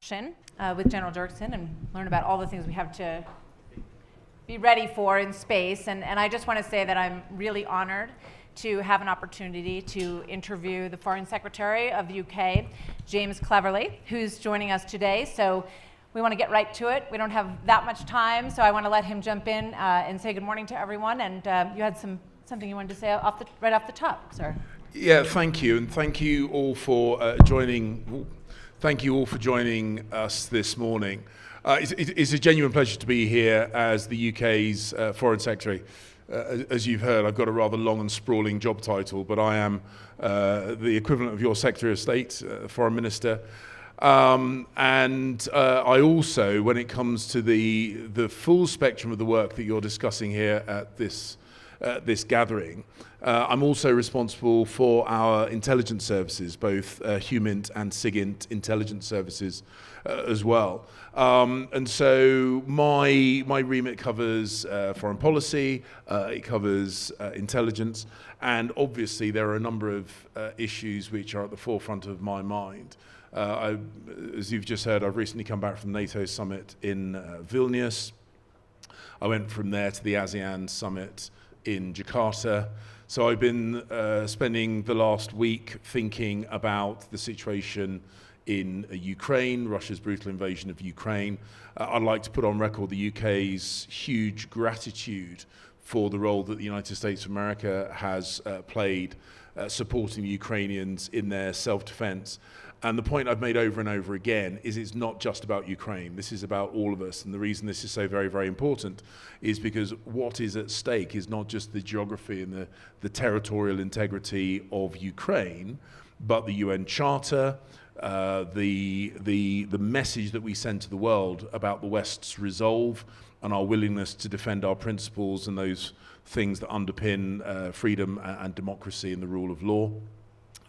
session with General Dirksen and learn about all the things we have to be ready for in space. And I just want to say that I'm really honored to have an opportunity to interview the Foreign Secretary of the UK, James Cleverly, who's joining us today. So we want to get right to it. We don't have that much time, so I want to let him jump in and say good morning to everyone. And you had something you wanted to say right off the top, sir. Yeah, thank you, and thank you all for joining. Thank you all for joining us this morning. It's a genuine pleasure to be here as the UK's Foreign Secretary. As you've heard, I've got a rather long and sprawling job title, but I am the equivalent of your Secretary of State, Foreign Minister. And I also, when it comes to the full spectrum of the work that you're discussing here at this gathering, I'm also responsible for our intelligence services, both HUMINT and SIGINT intelligence services as well. And so my remit covers foreign policy, it covers intelligence, and obviously there are a number of issues which are at the forefront of my mind. As you've just heard, I've recently come back from the NATO summit in Vilnius. I went from there to the ASEAN summit in Jakarta. So I've been spending the last week thinking about the situation in Ukraine, Russia's brutal invasion of Ukraine. I'd like to put on record the UK's huge gratitude for the role that the United States of America has played supporting the Ukrainians in their self-defense. And the point I've made over and over again is it's not just about Ukraine. This is about all of us. And the reason this is so very, very important is because what is at stake is not just the geography and the territorial integrity of Ukraine, but the UN Charter, the message that we send to the world about the West's resolve and our willingness to defend our principles and those things that underpin freedom and democracy and the rule of law.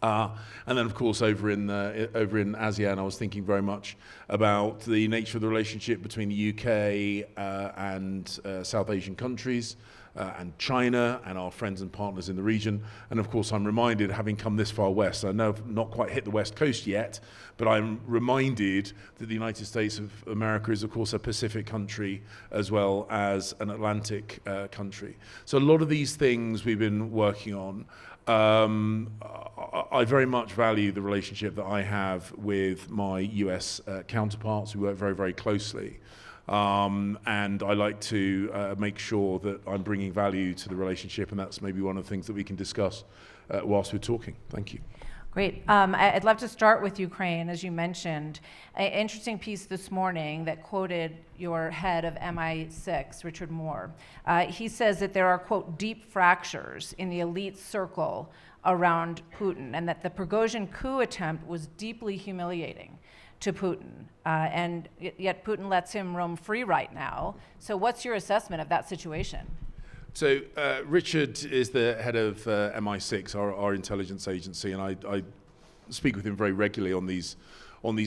And then, of course, over in ASEAN, I was thinking very much about the nature of the relationship between the UK and South Asian countries and China and our friends and partners in the region. And of course, I'm reminded, having come this far west, I know I've not quite hit the West Coast yet, but I'm reminded that the United States of America is, of course, a Pacific country as well as an Atlantic country. So a lot of these things we've been working on. I very much value the relationship that I have with my US counterparts. We work very, very closely. And I like to make sure that I'm bringing value to the relationship, and that's maybe one of the things that we can discuss whilst we're talking. Thank you. Great. I'd love to start with Ukraine. As you mentioned, an interesting piece this morning that quoted your head of MI6, Richard Moore. He says that there are, quote, deep fractures in the elite circle around Putin, and that the Prigozhin coup attempt was deeply humiliating to Putin, and yet Putin lets him roam free right now. So what's your assessment of that situation? So Richard is the head of MI6, our intelligence agency, and I speak with him very regularly on these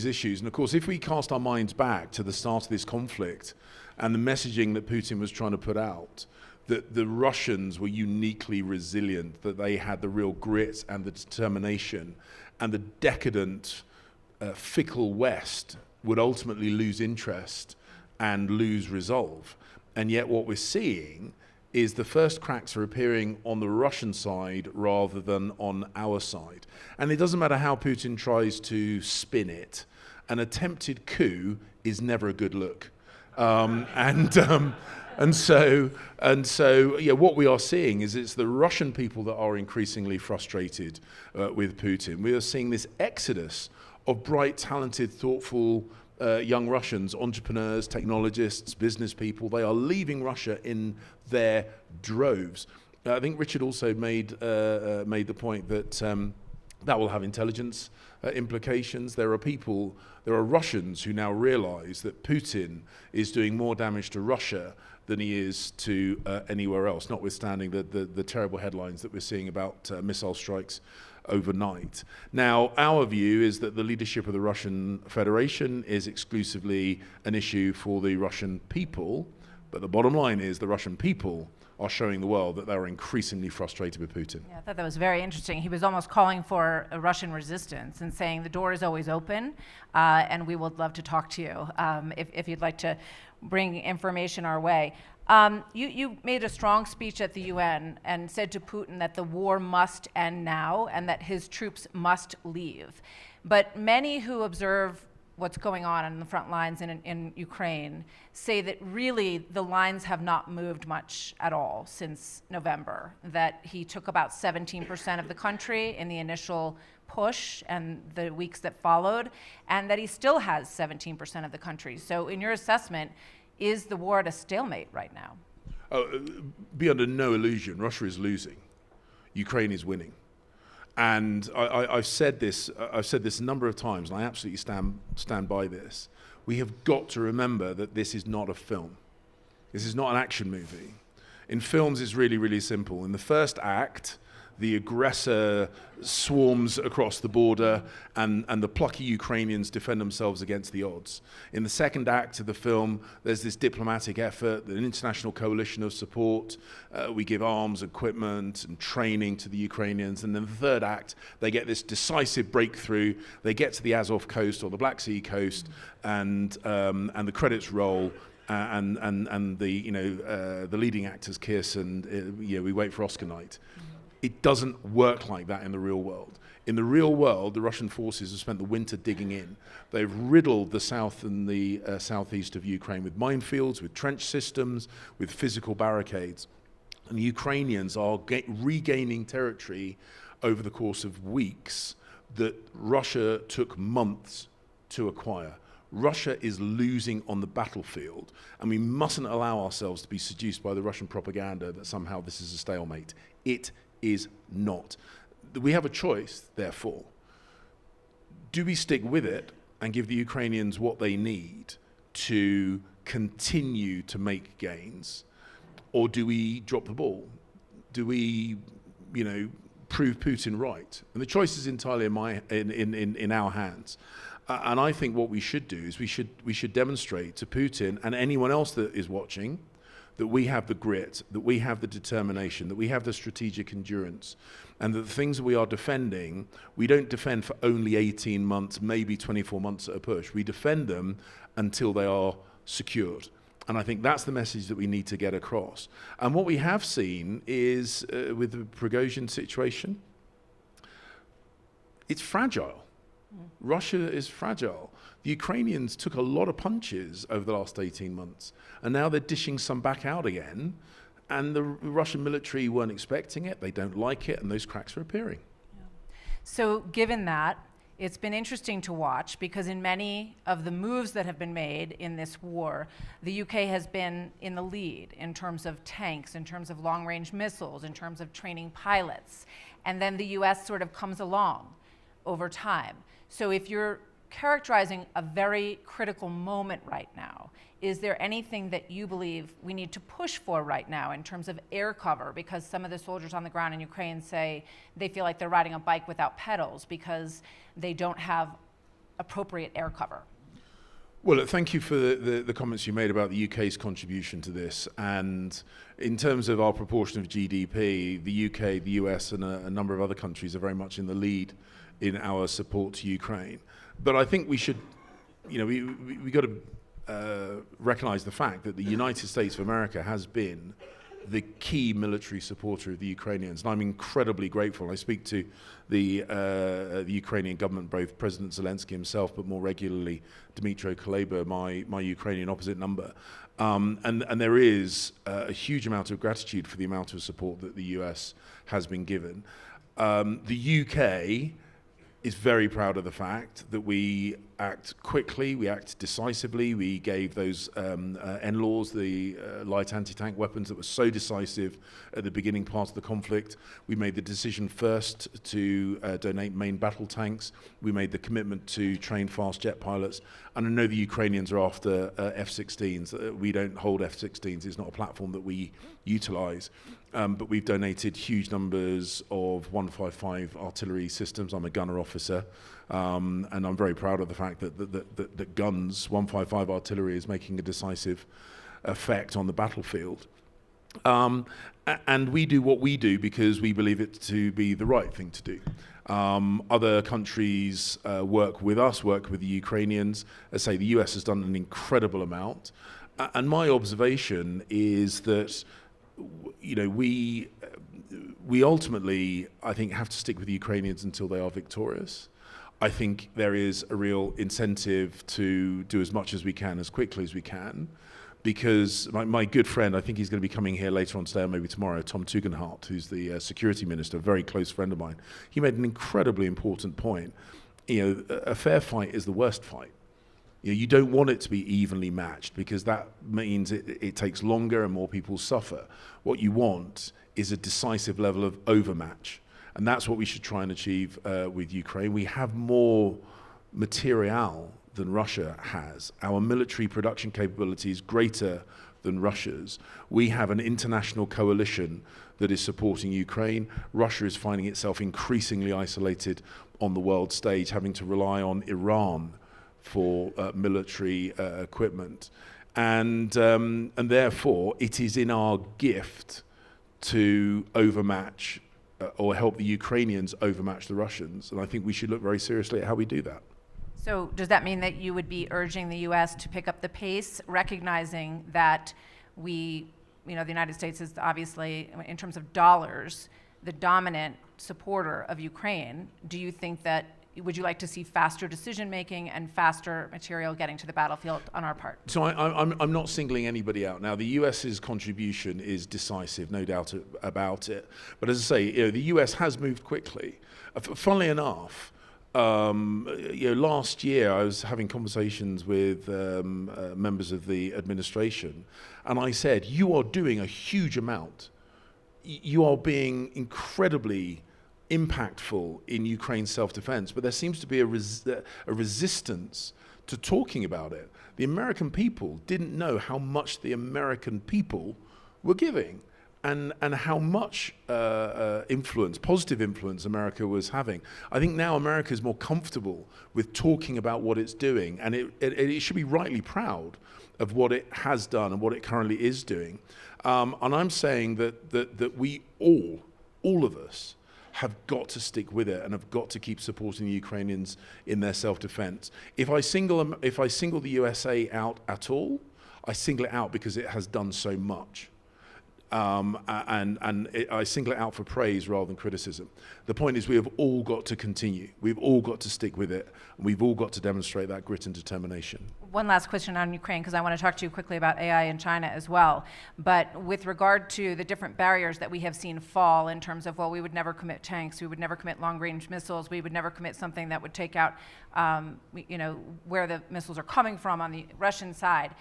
issues. And of course, if we cast our minds back to the start of this conflict and the messaging that Putin was trying to put out, that the Russians were uniquely resilient, that they had the real grit and the determination, and the decadent, fickle West would ultimately lose interest and lose resolve. And yet what we're seeing is the first cracks are appearing on the Russian side rather than on our side. And it doesn't matter how Putin tries to spin it, an attempted coup is never a good look. And so, yeah, what we are seeing is it's the Russian people that are increasingly frustrated with Putin. We are seeing this exodus of bright, talented, thoughtful young Russians, entrepreneurs, technologists, business people. They are leaving Russia in their droves. I think Richard also made the point that that will have intelligence implications. There are Russians who now realize that Putin is doing more damage to Russia than he is to anywhere else, notwithstanding the terrible headlines that we're seeing about missile strikes overnight. Now, our view is that the leadership of the Russian Federation is exclusively an issue for the Russian people, But the bottom line is the Russian people are showing the world that they're increasingly frustrated with Putin. Yeah, I thought that was very interesting. He was almost calling for a Russian resistance and saying the door is always open, and we would love to talk to you if you'd like to bring information our way. You made a strong speech at the UN and said to Putin that the war must end now and that his troops must leave. But many who observe what's going on the front lines in Ukraine say that really the lines have not moved much at all since November, that he took about 17% of the country in the initial push and the weeks that followed, and that he still has 17% of the country. So in your assessment, is the war at a stalemate right now? Be under no illusion, Russia is losing. Ukraine is winning. And I've said this a number of times, and I absolutely stand by this. We have got to remember that this is not a film. This is not an action movie. In films, it's really, really simple. In the first act, the aggressor swarms across the border and the plucky Ukrainians defend themselves against the odds. In the second act of the film, there's this diplomatic effort, an international coalition of support. We give arms, equipment, and training to the Ukrainians. And then the third act, they get this decisive breakthrough. They get to the Azov coast or the Black Sea coast, and the credits roll. And the leading actors kiss, and we wait for Oscar night. It doesn't work like that in the real world. In the real world, the Russian forces have spent the winter digging in. They've riddled the south and the southeast of Ukraine with minefields, with trench systems, with physical barricades. And the Ukrainians are regaining territory over the course of weeks that Russia took months to acquire. Russia is losing on the battlefield, and we mustn't allow ourselves to be seduced by the Russian propaganda that somehow this is a stalemate. It is not. We have a choice, therefore. Do we stick with it and give the Ukrainians what they need to continue to make gains, or do we drop the ball? Do we, prove Putin right? And the choice is entirely in our hands. And I think what we should do is we should demonstrate to Putin and anyone else that is watching that we have the grit, that we have the determination, that we have the strategic endurance, and that the things that we are defending, we don't defend for only 18 months, maybe 24 months at a push. We defend them until they are secured. And I think that's the message that we need to get across. And what we have seen is, with the Prigozhin situation, it's fragile. Russia is fragile. The Ukrainians took a lot of punches over the last 18 months, and now they're dishing some back out again, and the Russian military weren't expecting it, they don't like it, and those cracks are appearing. Yeah. So given that, it's been interesting to watch, because in many of the moves that have been made in this war, the UK has been in the lead in terms of tanks, in terms of long-range missiles, in terms of training pilots, and then the US sort of comes along over time. So if you're characterizing a very critical moment right now, is there anything that you believe we need to push for right now in terms of air cover? Because some of the soldiers on the ground in Ukraine say they feel like they're riding a bike without pedals because they don't have appropriate air cover. Well, look, thank you for the comments you made about the UK's contribution to this. And in terms of our proportion of GDP, the UK, the US, and a number of other countries are very much in the lead in our support to Ukraine. But I think we should, we got to recognize the fact that the United States of America has been the key military supporter of the Ukrainians, and I'm incredibly grateful. I speak to the Ukrainian government, both President Zelensky himself, but more regularly Dmytro Kuleba, my Ukrainian opposite number, and there is a huge amount of gratitude for the amount of support that the US has been given. The UK is very proud of the fact that we act quickly, we act decisively. We gave those NLAWs, the light anti-tank weapons that were so decisive at the beginning part of the conflict. We made the decision first to donate main battle tanks. We made the commitment to train fast jet pilots. And I know the Ukrainians are after F-16s. We don't hold F-16s. It's not a platform that we utilize. But we've donated huge numbers of 155 artillery systems. I'm a gunner officer, and I'm very proud of the fact that guns, 155 artillery, is making a decisive effect on the battlefield. And we do what we do because we believe it to be the right thing to do. Other countries work with us, work with the Ukrainians. As I say, the US has done an incredible amount. And my observation is that, you know, we ultimately, I think, have to stick with the Ukrainians until they are victorious. I think there is a real incentive to do as much as we can, as quickly as we can, because my good friend, I think he's going to be coming here later on today or maybe tomorrow, Tom Tugendhat, who's the security minister, a very close friend of mine, he made an incredibly important point. You know, a fair fight is the worst fight. You know, you don't want it to be evenly matched because that means it takes longer and more people suffer. What you want is a decisive level of overmatch. And that's what we should try and achieve with Ukraine. We have more material than Russia has. Our military production capability is greater than Russia's. We have an international coalition that is supporting Ukraine. Russia is finding itself increasingly isolated on the world stage, having to rely on Iran for military equipment. And therefore, it is in our gift to overmatch or help the Ukrainians overmatch the Russians. And I think we should look very seriously at how we do that. So does that mean that you would be urging the U.S. to pick up the pace, recognizing that the United States is obviously, in terms of dollars, the dominant supporter of Ukraine? Do you think that, would you like to see faster decision-making and faster material getting to the battlefield on our part? So I'm not singling anybody out. Now, the US's contribution is decisive, no doubt about it. But as I say, you know, the US has moved quickly. Funnily enough, last year I was having conversations with members of the administration, and I said, you are doing a huge amount. You are being incredibly impactful in Ukraine's self-defense, but there seems to be a resistance to talking about it. The American people didn't know how much the American people were giving and how much influence, positive influence America was having. I think now America is more comfortable with talking about what it's doing, and it should be rightly proud of what it has done and what it currently is doing. And I'm saying that we all of us, have got to stick with it and have got to keep supporting the Ukrainians in their self-defense. If I single the USA out at all, I single it out because it has done so much. I single it out for praise rather than criticism. The point is we have all got to continue. We've all got to stick with it. And we've all got to demonstrate that grit and determination. One last question on Ukraine, because I want to talk to you quickly about AI in China as well. But with regard to the different barriers that we have seen fall in terms of, well, we would never commit tanks, we would never commit long-range missiles, we would never commit something that would take out, where the missiles are coming from on the Russian side.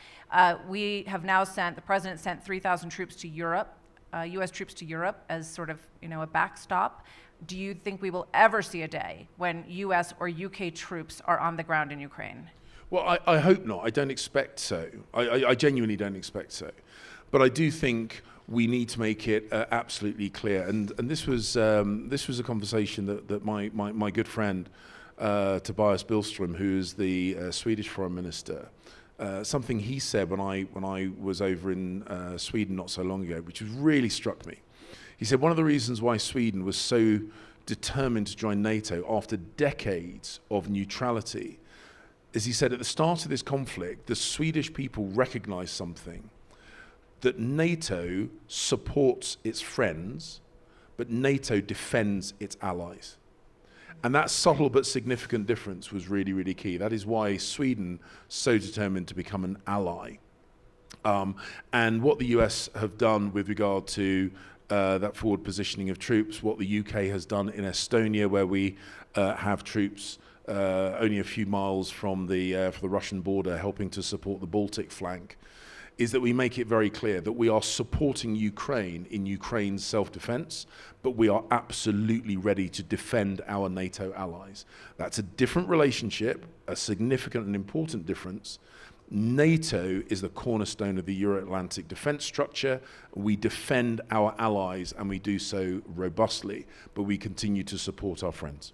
We have now the president sent 3,000 troops to Europe, U.S. troops to Europe as sort of, a backstop. Do you think we will ever see a day when U.S. or U.K. troops are on the ground in Ukraine? Well, I hope not. I don't expect so. I genuinely don't expect so. But I do think we need to make it absolutely clear. And this was a conversation that my good friend Tobias Billström, who is the Swedish Foreign Minister, something he said when I was over in Sweden not so long ago, which really struck me. He said one of the reasons why Sweden was so determined to join NATO after decades of neutrality is, he said, at the start of this conflict, the Swedish people recognized something, that NATO supports its friends, but NATO defends its allies. And that subtle but significant difference was really, really key. That is why Sweden so determined to become an ally. And what the US have done with regard to that forward positioning of troops, what the UK has done in Estonia, where we have troops only a few miles from the Russian border, helping to support the Baltic flank, is that we make it very clear that we are supporting Ukraine in Ukraine's self-defense, but we are absolutely ready to defend our NATO allies. That's a different relationship, a significant and important difference. NATO is the cornerstone of the Euro-Atlantic defense structure. We defend our allies, and we do so robustly, but we continue to support our friends.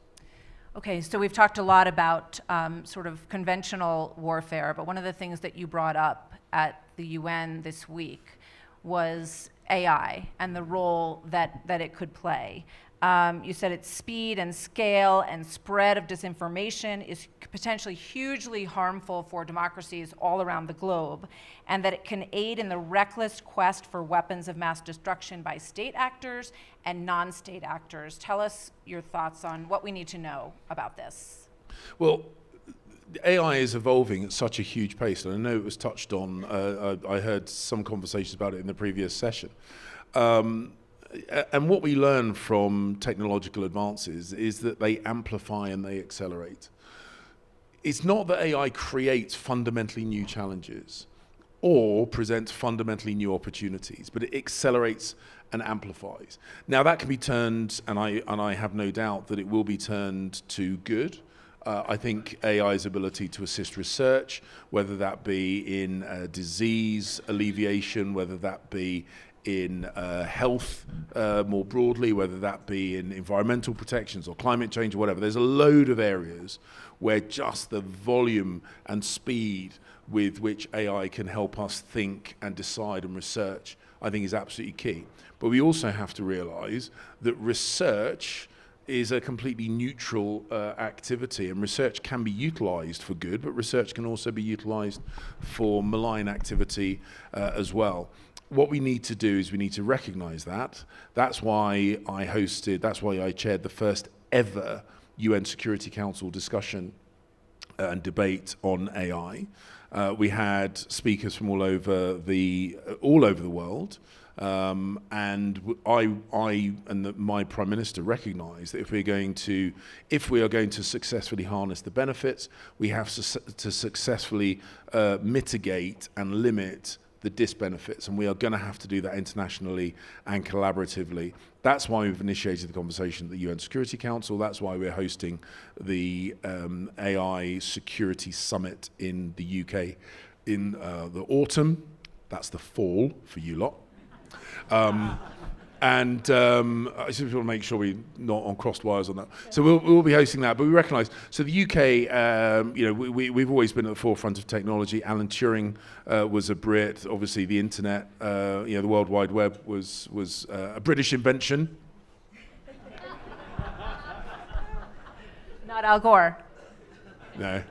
Okay, so we've talked a lot about sort of conventional warfare, but one of the things that you brought up at the UN this week was AI and the role that it could play. You said its speed and scale and spread of disinformation is potentially hugely harmful for democracies all around the globe, and that it can aid in the reckless quest for weapons of mass destruction by state actors and non-state actors. Tell us your thoughts on what we need to know about this. Well, AI is evolving at such a huge pace, and I know it was touched on. I heard some conversations about it in the previous session. And what we learn from technological advances is that they amplify and they accelerate. It's not that AI creates fundamentally new challenges or presents fundamentally new opportunities, but it accelerates and amplifies. Now that can be turned, and I have no doubt that it will be turned to good. I think AI's ability to assist research, whether that be in disease alleviation, whether that be in health more broadly, whether that be in environmental protections or climate change or whatever. There's a load of areas where just the volume and speed with which AI can help us think and decide and research, I think is absolutely key. But we also have to realize that research is a completely neutral activity, and research can be utilized for good, but research can also be utilized for malign activity as well. What we need to do is we need to recognize that. That's why I chaired the first ever UN Security Council discussion and debate on AI. We had speakers from all over the world, and my Prime Minister recognised that if we are going to successfully harness the benefits, we have to successfully mitigate and limit the disbenefits, and we are going to have to do that internationally and collaboratively. That's why we've initiated the conversation at the UN Security Council. That's why we're hosting the AI Security Summit in the UK in the autumn. That's the fall for you lot. I just want to make sure we're not on crossed wires on that. So we'll be hosting that, but we recognise. So the UK, we've always been at the forefront of technology. Alan Turing was a Brit. Obviously, the internet, the World Wide Web was a British invention. Not Al Gore. No.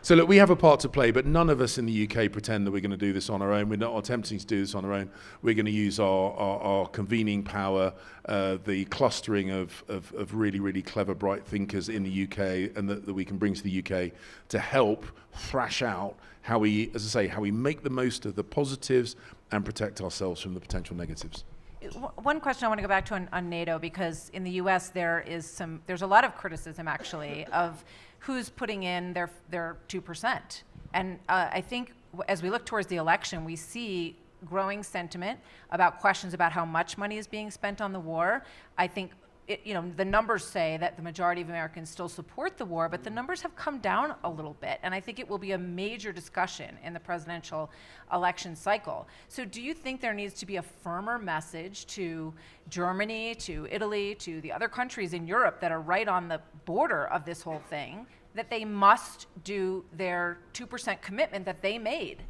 So look, we have a part to play, but none of us in the UK pretend that we're going to do this on our own. We're not attempting to do this on our own. We're going to use our convening power, the clustering of really, really clever, bright thinkers in the UK, and that we can bring to the UK to help thrash out how we make the most of the positives and protect ourselves from the potential negatives. One question I want to go back to on NATO, because in the U.S. there's a lot of criticism actually of who's putting in their 2%. And I think as we look towards the election, we see growing sentiment about questions about how much money is being spent on the war. I think the numbers say that the majority of Americans still support the war, but the numbers have come down a little bit. And I think it will be a major discussion in the presidential election cycle. So do you think there needs to be a firmer message to Germany, to Italy, to the other countries in Europe that are right on the border of this whole thing, that they must do their 2% commitment that they made?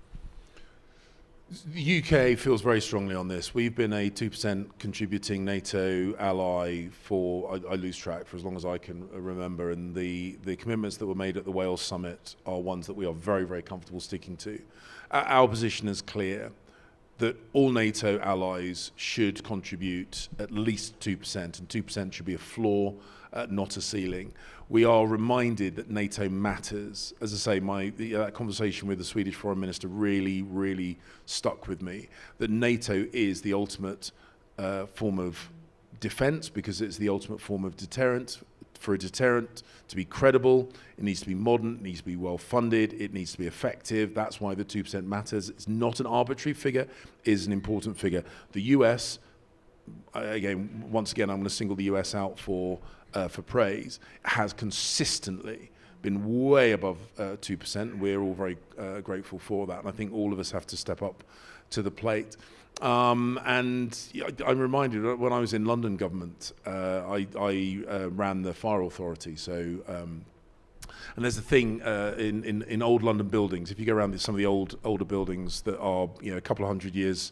The UK feels very strongly on this. We've been a 2% contributing NATO ally for, I lose track, for as long as I can remember, and the commitments that were made at the Wales summit are ones that we are very, very comfortable sticking to. Our position is clear, that all NATO allies should contribute at least 2%, and 2% should be a floor, not a ceiling. We are reminded that NATO matters. As I say, that conversation with the Swedish Foreign Minister really, really stuck with me, that NATO is the ultimate form of defense, because it's the ultimate form of deterrent. For a deterrent to be credible, it needs to be modern, it needs to be well funded, it needs to be effective. That's why the 2% matters. It's not an arbitrary figure, it is an important figure. The US, once again, I'm going to single the US out for praise, has consistently been way above 2%. We're all very grateful for that, and I think all of us have to step up to the plate. And I'm reminded, when I was in London government, I ran the fire authority, so And there's a thing in old London buildings. If you go around some of the older buildings that are a couple of hundred years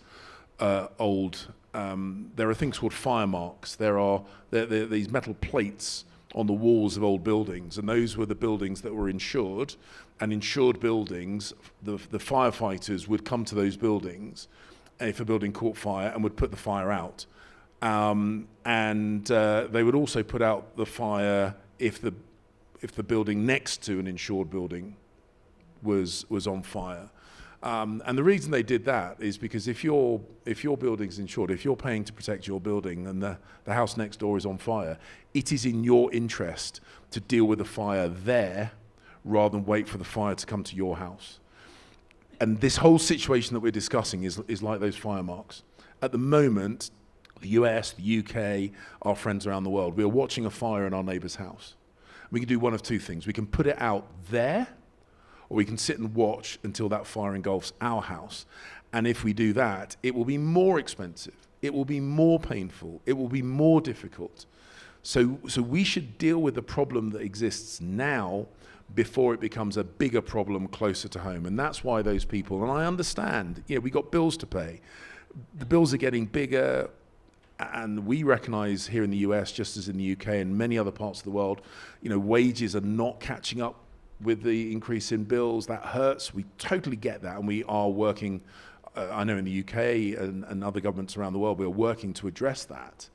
old, there are things called fire marks. There are these metal plates on the walls of old buildings, and those were the buildings that were insured. And insured buildings, the firefighters would come to those buildings if a building caught fire and would put the fire out. And they would also put out the fire if the building next to an insured building was on fire. And the reason they did that is because if your building's insured, if you're paying to protect your building and the house next door is on fire, it is in your interest to deal with the fire there rather than wait for the fire to come to your house. And this whole situation that we're discussing is like those fire marks. At the moment, the US, the UK, our friends around the world, we are watching a fire in our neighbour's house. We can do one of two things. We can put it out there, or we can sit and watch until that fire engulfs our house. And if we do that, it will be more expensive, it will be more painful, it will be more difficult. So we should deal with the problem that exists now before it becomes a bigger problem closer to home. And that's why those people, and I understand, we got bills to pay. The bills are getting bigger, and we recognize here in the US, just as in the UK and many other parts of the world, wages are not catching up with the increase in bills. That hurts. We totally get that, and we are working, I know in the UK and other governments around the world, we are working to address that.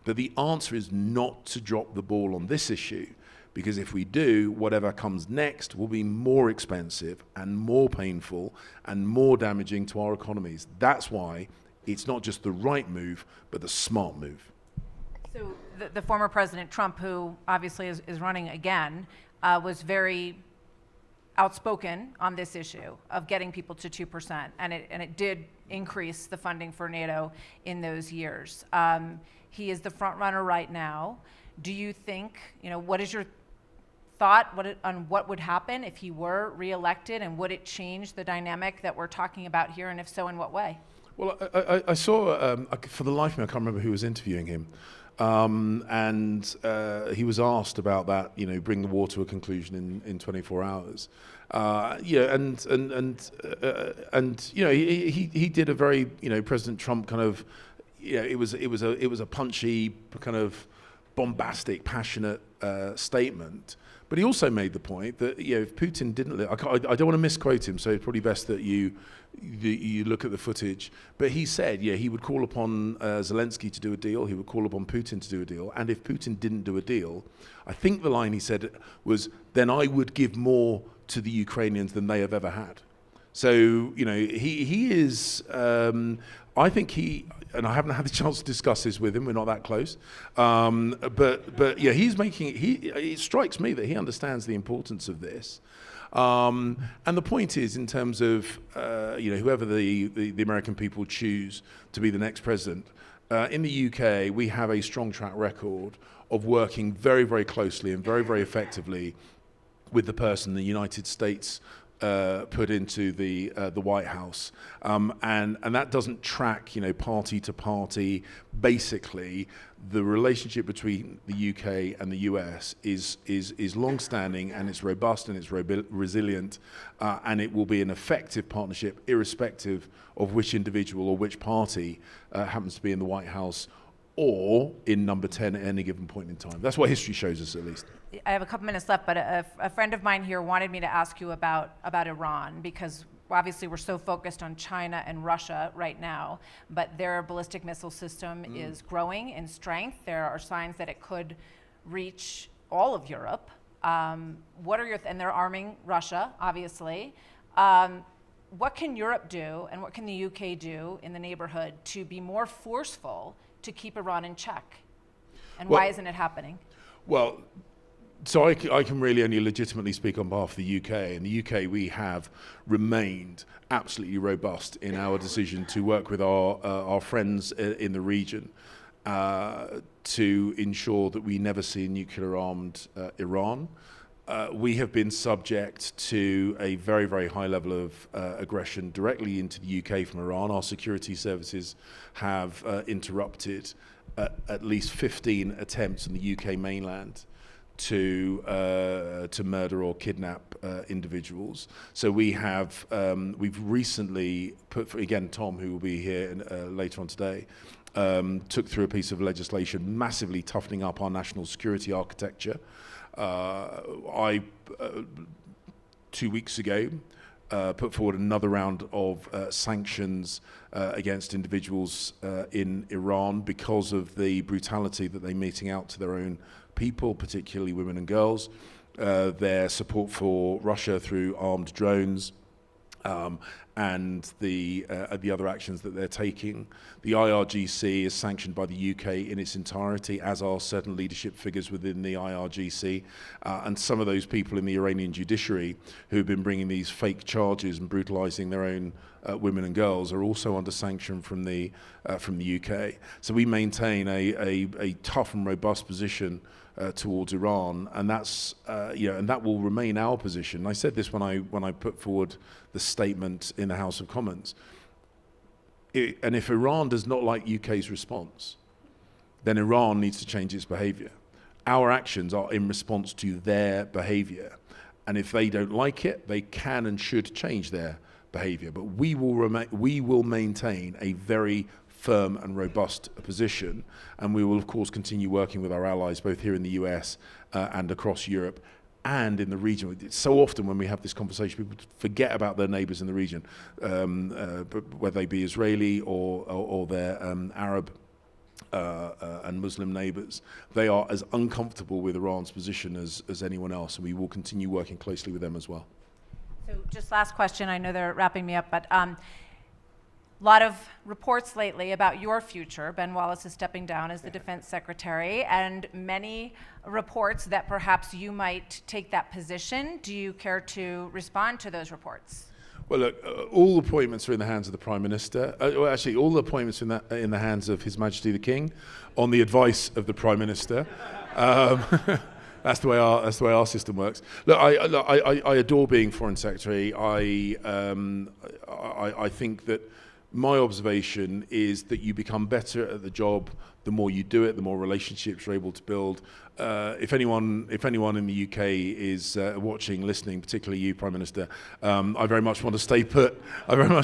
But the answer is not to drop the ball on this issue, because if we do, whatever comes next will be more expensive and more painful and more damaging to our economies. That's why it's not just the right move, but the smart move. So the former President Trump, who obviously is running again, was very outspoken on this issue of getting people to 2%, and it did increase the funding for NATO in those years. He is the front runner right now. Do you think, what is your thought on what would happen if he were reelected, and would it change the dynamic that we're talking about here, and if so, in what way? Well, I saw, for the life of me, I can't remember who was interviewing him, and he was asked about that, bring the war to a conclusion in 24 hours. He did a very, President Trump kind of, it was a punchy, kind of bombastic, passionate statement. But he also made the point that if Putin didn't, I don't want to misquote him, so it's probably best that you look at the footage. But he said, he would call upon Zelensky to do a deal. He would call upon Putin to do a deal. And if Putin didn't do a deal, I think the line he said was, then I would give more to the Ukrainians than they have ever had. So he is. I think and I haven't had the chance to discuss this with him. We're not that close. But he's making. It strikes me that he understands the importance of this. And the point is, in terms of whoever the American people choose to be the next president, in the UK we have a strong track record of working very, very closely and very, very effectively with the person the United States put into the White House, and that doesn't track party to party. Basically, the relationship between the UK and the US is long-standing, and it's robust, and it's resilient, and it will be an effective partnership irrespective of which individual or which party happens to be in the White House or in number 10 at any given point in time. That's what history shows us, at least. I have a couple minutes left, but a friend of mine here wanted me to ask you about Iran, because obviously we're so focused on China and Russia right now, but their ballistic missile system is growing in strength. There are signs that it could reach all of Europe. What are and they're arming Russia, obviously. What can Europe do, and what can the UK do in the neighborhood to be more forceful to keep Iran in check? And why isn't it happening? Well, so I can really only legitimately speak on behalf of the UK. In the UK, we have remained absolutely robust in our decision to work with our friends in the region to ensure that we never see nuclear-armed Iran. We have been subject to a very, very high level of aggression directly into the UK from Iran. Our security services have interrupted at least 15 attempts on the UK mainland to murder or kidnap individuals. So we've recently put, again, Tom, who will be here later on today, took through a piece of legislation massively toughening up our national security architecture. 2 weeks ago, put forward another round of sanctions against individuals in Iran because of the brutality that they're meting out to their own people, particularly women and girls, their support for Russia through armed drones, and the other actions that they're taking. The IRGC is sanctioned by the UK in its entirety, as are certain leadership figures within the IRGC, and some of those people in the Iranian judiciary who've been bringing these fake charges and brutalising their own women and girls are also under sanction from the UK. So we maintain a tough and robust position towards Iran, and that's and that will remain our position. I said this when I put forward the statement in the House of Commons. And if Iran does not like UK's response, then Iran needs to change its behaviour. Our actions are in response to their behaviour, and if they don't like it, they can and should change their behaviour. But we will maintain a very firm and robust position, and we will of course continue working with our allies both here in the US and across Europe and in the region. So often when we have this conversation, people forget about their neighbours in the region, whether they be Israeli or their Arab and Muslim neighbours. They are as uncomfortable with Iran's position as anyone else, and we will continue working closely with them as well. So just last question, I know they're wrapping me up, but a lot of reports lately about your future. Ben Wallace is stepping down as the Defense Secretary, and many reports that perhaps you might take that position. Do you care to respond to those reports? Well, look, all appointments are in the hands of the Prime Minister. Well, actually, all the appointments are in the hands of His Majesty the King, on the advice of the Prime Minister. That's the way our system works. Look, I adore being Foreign Secretary. I think that my observation is that you become better at the job the more you do it, the more relationships you're able to build. If anyone in the UK is watching, listening, particularly you, Prime Minister, I very much want to stay put. I don't know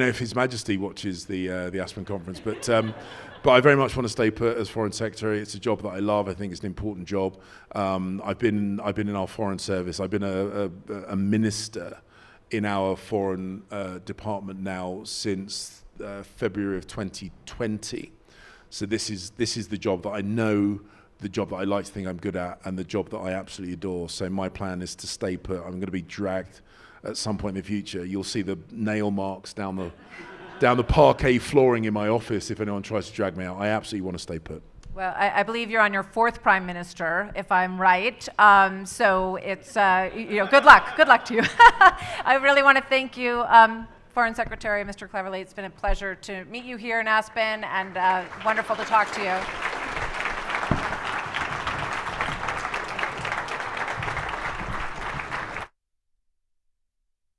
if His Majesty watches the Aspen conference, but I very much want to stay put as Foreign Secretary. It's a job that I love. I think it's an important job. I've been in our Foreign Service. I've been a minister in our Foreign Department now since February of 2020. So this is the job that I know, the job that I like to think I'm good at, and the job that I absolutely adore. So my plan is to stay put. I'm going to be dragged at some point in the future. You'll see the nail marks down the parquet flooring in my office if anyone tries to drag me out. I absolutely want to stay put. Well, I believe you're on your 4th Prime Minister, if I'm right. So it's, good luck to you. I really want to thank you, Foreign Secretary Mr. Cleverly. It's been a pleasure to meet you here in Aspen, and wonderful to talk to you.